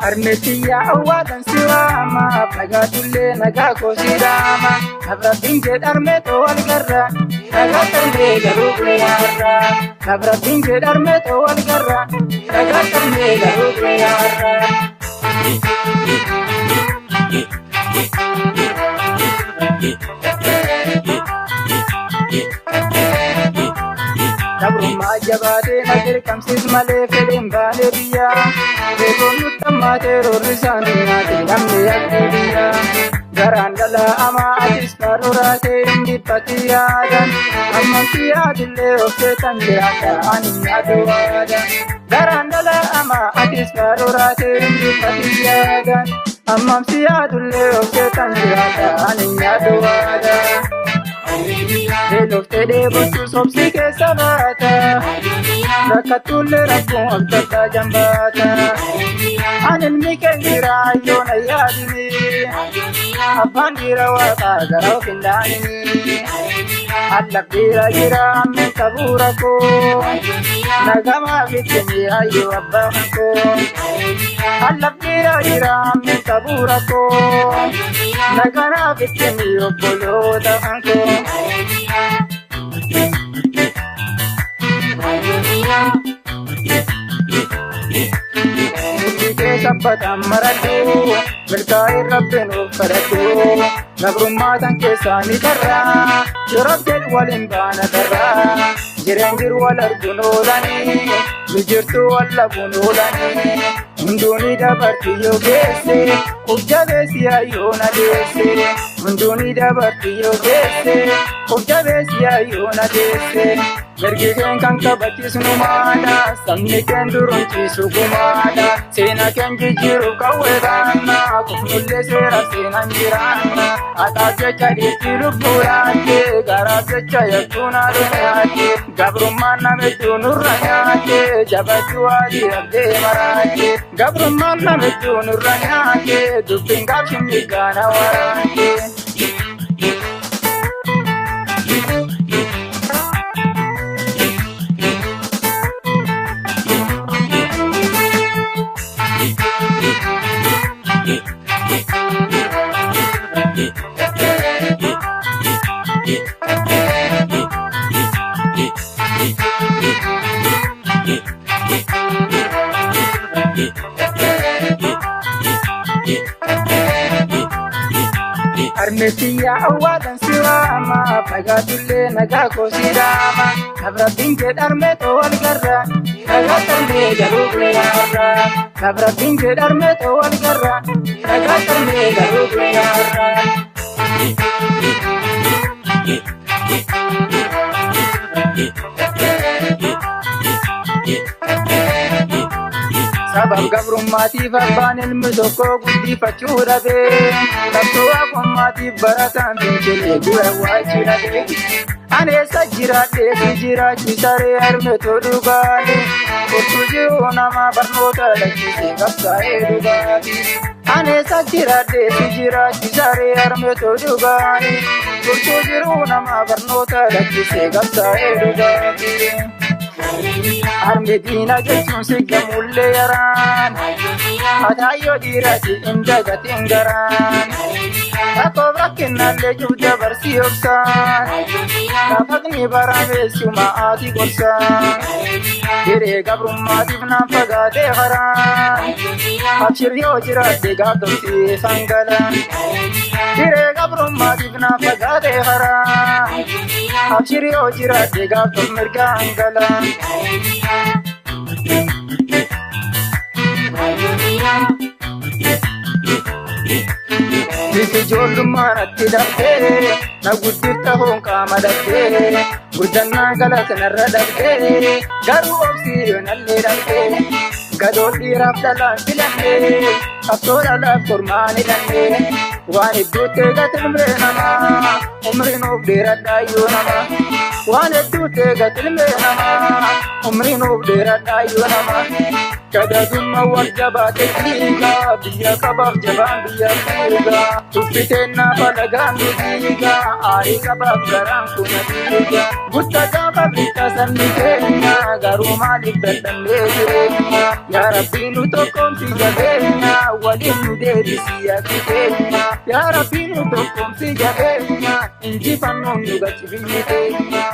Armetiya awadan siwama Nagatulle nagako sidama Nabrabin jed armeto walgarra Nagatalle garukle yarra Nabrabin jed armeto walgarra Nagatalle garukle yarra Nabrumma jabade nadir kamsis male felim bale biya Begon mutamate rorisani nate namne akdiya Garandala ama atis karurate indi patiyadan Amma siyadille ofte tanjirata aninya duwada Garandala ama atis karurate indi patiyadan Amma siyadille ofte tanjirata aninya duwada Elofte deebutu sobsi keessa baata Rakkattulle rakkoon abdaddaa jambaata Ani ilmi keenya ayyoona yaadini Abbaan dhiira waaqaa gara of hin daanini Allabbiira jira ammeen qabuura koo Nagamaaf ittiin ayyoo abbaa koo Allabbiira jira ammeen qabuura koo Naganaaf ittiin obboloota koo Sabbatan maratu milkaa'in rabbiin of kadhatu Nabrummaatan keessaanii darra yoo rabbiin waliin baana darra Jireen jiru wal arguun oolanii mijirtuu wal labuun oolanii Hunduuni dabartii yoo geesse of jabeessi ayyoona deesse Hunduuni dabartii yoo geesse of jabeessi ayyoona deesse Mergi keen kan kabachiisnu maadha sabni keen durumchiisu gumaadha Seena keen jijjiiru qawweedhaanna kufnullee seera seenan jiraanna Ataaf jecha dhiitti lubbuudhaatte garaaf jecha yakkuun adunyaatte Gabrummaan namittuu nurra nyaatte jabachuu adii abdee maraatte Gabrummaan namittuu nurra nyaatte dubbiin gaafshin miidhaana waraante Armetiya awadan siwama Nagatulle nagako sidama Nabrabin jed armeto walgarra Nagatalle garukle yarra Nabrabin jed armeto walgarra Nagatalle garukle yarra Sabab gabrummaatiif abbaan ilmi tokko guddifachuu dhabe Qabsoo abbummaatiif barataan fincillee dura waachuu dhabe Ani eessa jiraadhee si jiraachiisa ree armetoo dhugaani Kurtuu jiru nama barnoota lakkisee qabsaa'ee dhugaani Ani eessa jiraadhee si jiraachiisa ree armetoo dhugaani Kurtuu jiru nama barnoota lakkisee qabsaa'ee dhugaani Armediina jechuun si gamullee yaraan Ataayyoo dhiirati indagatiin garaan Akkoof rakkinnallee jubda barsii obsaan Nafaqni barameessuma ati gorsaan Diree gabrummaatiif naan fagaatee qaraan Abshir yoo jiraadde gaafdomsii fangalaan Diree gabrummaatiif naan fagaatee qaraan Abshir yoo jiraadde gaafdom mirgaan galaan Bifi ijoollummaan atti dhabdee na guddifta honqaama dhabdee Guddannaa galatanarra dhabdee garuu obsii yoonallee dhabdee Gadoon dhiiraaf dhalaan filannee qabsoo dhalaaf kormaan hidhannee Waan hedduutti eegatilmee namaa umriin of dheeradhaa yoo namaa Waan hedduutti eegatilmee namaa umriin of dheeradhaa yoo namaa kadadumma warjabaate dhiiga biyya qabaaf jabaan biyya dhiiga tuffiteenna balagaan dhiiga aarii qabaaf garaan kuna dhiiga guttataa qabricha sabni keenya garuu maaliif dadhabnee jireenya yaa rabbii nu tokkoomsi jabeenya waliin nu deebisi yaaqi keenya yaa rabbii nu tokkoomsi jabeenya injifannoon nu gachi biyyi keenya.